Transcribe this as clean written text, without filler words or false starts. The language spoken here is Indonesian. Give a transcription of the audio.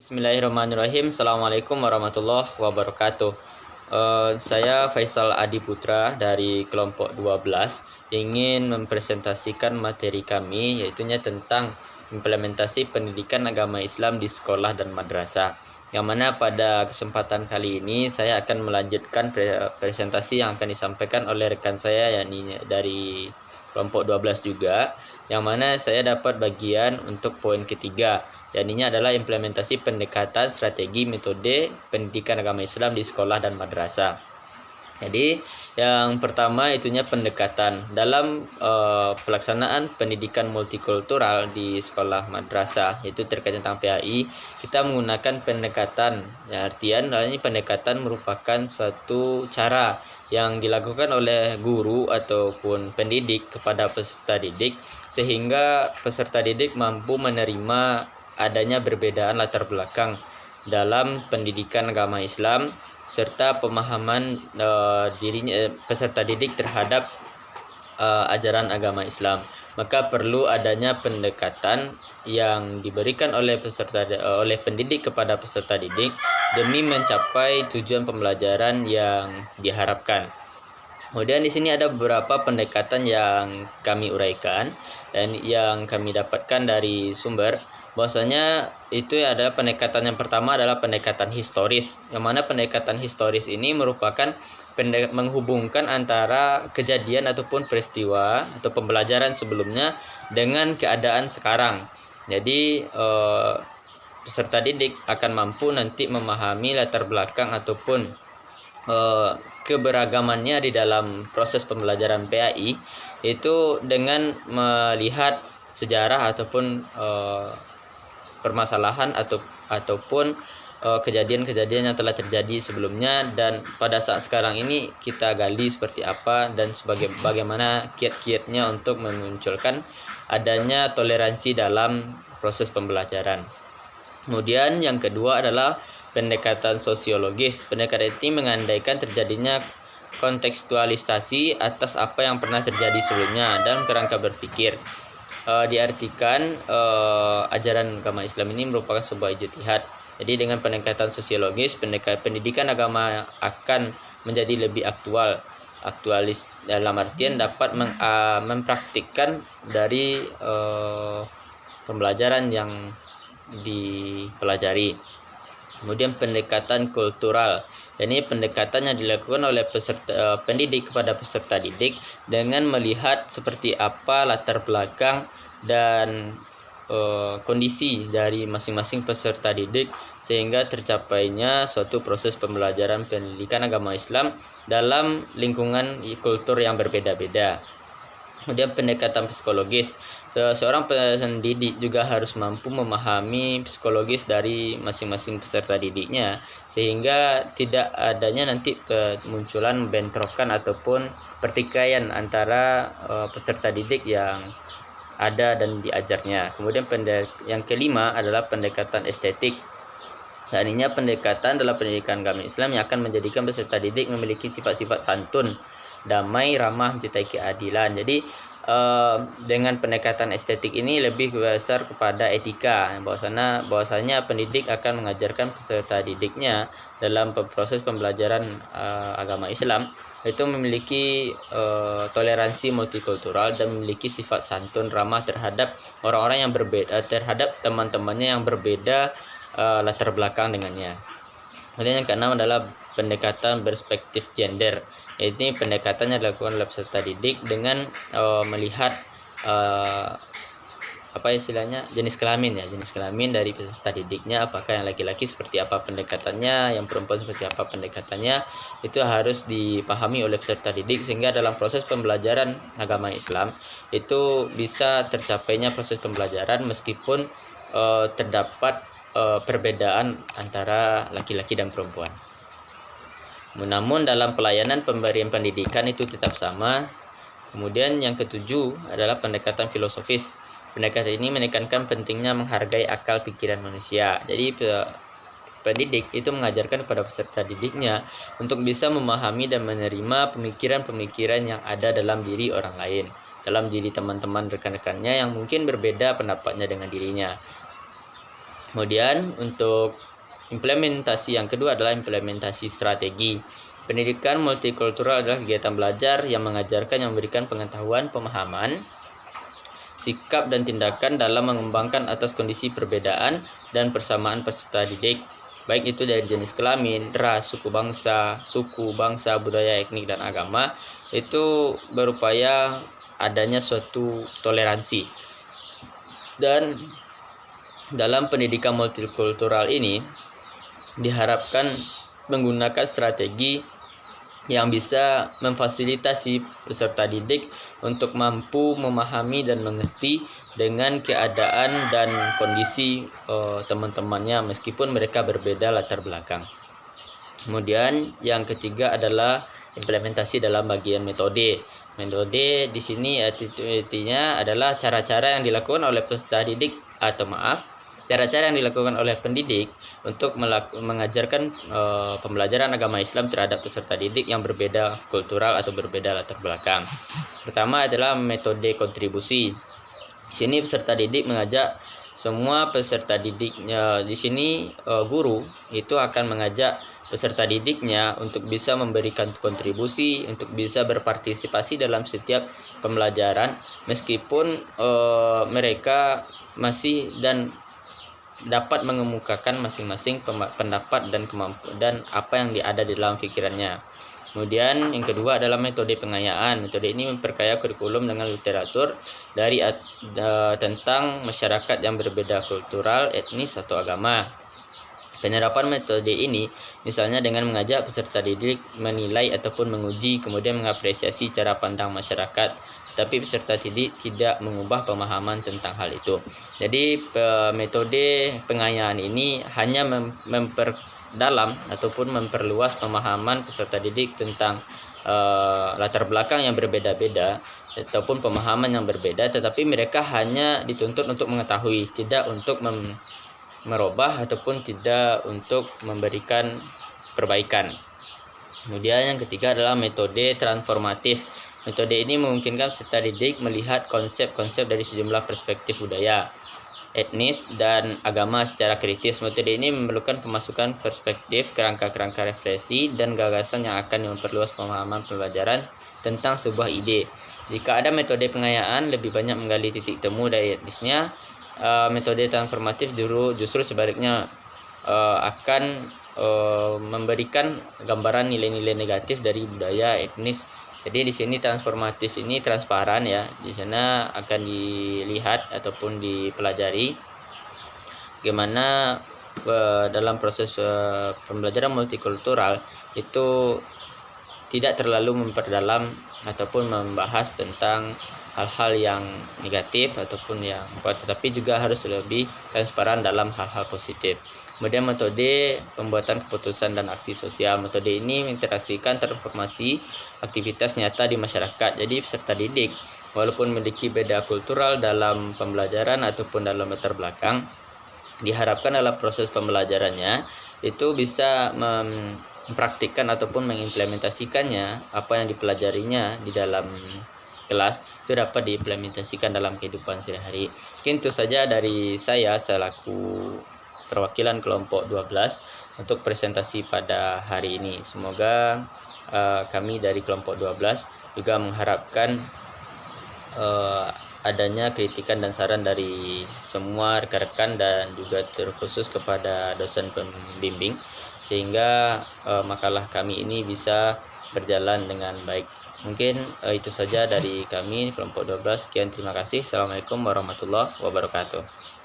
Bismillahirrahmanirrahim. Assalamualaikum warahmatullahi wabarakatuh. Saya Faisal Adi Putra dari kelompok 12 ingin mempresentasikan materi kami yaitunya tentang implementasi pendidikan agama Islam di sekolah dan madrasah. Yang mana pada kesempatan kali ini saya akan melanjutkan presentasi yang akan disampaikan oleh rekan saya yakni dari kelompok 12 juga, yang mana saya dapat bagian untuk poin ketiga. Dan ini adalah implementasi pendekatan strategi metode pendidikan agama Islam di sekolah dan madrasah. Jadi yang pertama itunya pendekatan dalam pelaksanaan pendidikan multikultural di sekolah madrasah, itu terkait tentang PAI. Kita menggunakan pendekatan, ya, artian ini pendekatan merupakan suatu cara yang dilakukan oleh guru ataupun pendidik kepada peserta didik, sehingga peserta didik mampu menerima adanya perbedaan latar belakang dalam pendidikan agama Islam serta pemahaman peserta didik terhadap ajaran agama Islam. Maka perlu adanya pendekatan yang diberikan oleh oleh pendidik kepada peserta didik demi mencapai tujuan pembelajaran yang diharapkan. Kemudian di sini ada beberapa pendekatan yang kami uraikan dan yang kami dapatkan dari sumber, bahwasanya itu adalah pendekatan yang pertama adalah pendekatan historis, yang mana pendekatan historis ini merupakan menghubungkan antara kejadian ataupun peristiwa atau pembelajaran sebelumnya dengan keadaan sekarang. Jadi peserta didik akan mampu nanti memahami latar belakang ataupun keberagamannya di dalam proses pembelajaran PAI itu dengan melihat sejarah ataupun permasalahan ataupun kejadian-kejadian yang telah terjadi sebelumnya, dan pada saat sekarang ini kita gali seperti apa dan bagaimana kiat-kiatnya untuk memunculkan adanya toleransi dalam proses pembelajaran. Kemudian yang kedua adalah pendekatan sosiologis. Pendekatan ini mengandaikan terjadinya kontekstualisasi atas apa yang pernah terjadi sebelumnya dan kerangka berpikir. Diartikan ajaran agama Islam ini merupakan sebuah ijtihad. Jadi dengan pendekatan sosiologis, pendidikan agama akan menjadi lebih aktualis dalam artian dapat mempraktikkan dari pembelajaran yang dipelajari. Kemudian pendekatan kultural, ini pendekatan yang dilakukan oleh pendidik kepada peserta didik dengan melihat seperti apa latar belakang dan kondisi dari masing-masing peserta didik sehingga tercapainya suatu proses pembelajaran pendidikan agama Islam dalam lingkungan kultur yang berbeda-beda. Kemudian pendekatan psikologis, seorang pendidik juga harus mampu memahami psikologis dari masing-masing peserta didiknya sehingga tidak adanya nanti kemunculan bentrokan ataupun pertikaian antara peserta didik yang ada dan diajarnya. Kemudian yang kelima adalah pendekatan estetik. Artinya pendekatan dalam pendidikan agama Islam yang akan menjadikan peserta didik memiliki sifat-sifat santun, damai, ramah, mencintai keadilan. Jadi dengan pendekatan estetik ini lebih besar kepada etika, bahwasanya pendidik akan mengajarkan peserta didiknya dalam proses pembelajaran agama Islam itu memiliki toleransi multikultural dan memiliki sifat santun, ramah terhadap orang-orang yang berbeda, terhadap teman-temannya yang berbeda latar belakang dengannya. Kemudian yang keenam adalah pendekatan perspektif gender. Ini pendekatan yang dilakukan oleh peserta didik dengan melihat jenis kelamin dari peserta didiknya, apakah yang laki-laki seperti apa pendekatannya, yang perempuan seperti apa pendekatannya, itu harus dipahami oleh peserta didik sehingga dalam proses pembelajaran agama Islam itu bisa tercapainya proses pembelajaran meskipun terdapat perbedaan antara laki-laki dan perempuan. Namun dalam pelayanan pemberian pendidikan itu tetap sama. Kemudian yang ketujuh adalah pendekatan filosofis. Pendekatan ini menekankan pentingnya menghargai akal pikiran manusia. Jadi pendidik itu mengajarkan kepada peserta didiknya untuk bisa memahami dan menerima pemikiran-pemikiran yang ada dalam diri orang lain, dalam diri teman-teman rekan-rekannya yang mungkin berbeda pendapatnya dengan dirinya. Kemudian untuk implementasi yang kedua adalah implementasi strategi. Pendidikan multikultural adalah kegiatan belajar yang mengajarkan, yang memberikan pengetahuan, pemahaman, sikap dan tindakan dalam mengembangkan atas kondisi perbedaan dan persamaan peserta didik, baik itu dari jenis kelamin, ras, suku, bangsa, budaya, etnik, dan agama. Itu berupaya adanya suatu toleransi. Dan dalam pendidikan multikultural ini diharapkan menggunakan strategi yang bisa memfasilitasi peserta didik untuk mampu memahami dan mengerti dengan keadaan dan kondisi teman-temannya meskipun mereka berbeda latar belakang. Kemudian yang ketiga adalah implementasi dalam bagian metode. Metode di sini artinya adalah cara-cara yang dilakukan oleh peserta didik cara-cara yang dilakukan oleh pendidik untuk mengajarkan pembelajaran agama Islam terhadap peserta didik yang berbeda kultural atau berbeda latar belakang. Pertama adalah metode kontribusi. Di sini peserta didik mengajak semua peserta didiknya. Di sini guru itu akan mengajak peserta didiknya untuk bisa memberikan kontribusi, untuk bisa berpartisipasi dalam setiap pembelajaran meskipun mereka masih dan dapat mengemukakan masing-masing pendapat dan kemampuan dan apa yang ada di dalam pikirannya. Kemudian yang kedua adalah metode pengayaan. Metode ini memperkaya kurikulum dengan literatur dari tentang masyarakat yang berbeda kultural, etnis atau agama. Penerapan metode ini misalnya dengan mengajak peserta didik menilai ataupun menguji, kemudian mengapresiasi cara pandang masyarakat, tapi peserta didik tidak mengubah pemahaman tentang hal itu. Jadi metode pengayaan ini hanya memperdalam ataupun memperluas pemahaman peserta didik tentang latar belakang yang berbeda-beda ataupun pemahaman yang berbeda, tetapi mereka hanya dituntut untuk mengetahui, tidak untuk merubah ataupun tidak untuk memberikan perbaikan. Kemudian yang ketiga adalah metode transformatif. Metode ini memungkinkan peserta didik melihat konsep-konsep dari sejumlah perspektif budaya, etnis, dan agama secara kritis. Metode ini memerlukan pemasukan perspektif, kerangka-kerangka refleksi, dan gagasan yang akan memperluas pemahaman pembelajaran tentang sebuah ide. Jika ada metode pengayaan lebih banyak menggali titik temu dari etnisnya, metode transformatif justru sebaliknya akan memberikan gambaran nilai-nilai negatif dari budaya etnis. Jadi di sini transformatif ini transparan ya. Di sana akan dilihat ataupun dipelajari bagaimana dalam proses pembelajaran multikultural itu tidak terlalu memperdalam ataupun membahas tentang hal-hal yang negatif ataupun yang tetapi juga harus lebih transparan dalam hal-hal positif. Kemudian metode pembuatan keputusan dan aksi sosial. Metode ini menginteraksikan transformasi aktivitas nyata di masyarakat. Jadi peserta didik walaupun memiliki beda kultural dalam pembelajaran ataupun dalam latar belakang, diharapkan dalam proses pembelajarannya itu bisa mempraktikkan ataupun mengimplementasikannya apa yang dipelajarinya di dalam kelas itu dapat diimplementasikan dalam kehidupan sehari-hari. Mungkin itu saja dari saya selaku perwakilan kelompok 12 untuk presentasi pada hari ini. Semoga kami dari kelompok 12 juga mengharapkan adanya kritikan dan saran dari semua rekan-rekan dan juga terkhusus kepada dosen pembimbing sehingga makalah kami ini bisa berjalan dengan baik. Mungkin itu saja dari kami kelompok 12. Sekian, terima kasih. Assalamualaikum warahmatullahi wabarakatuh.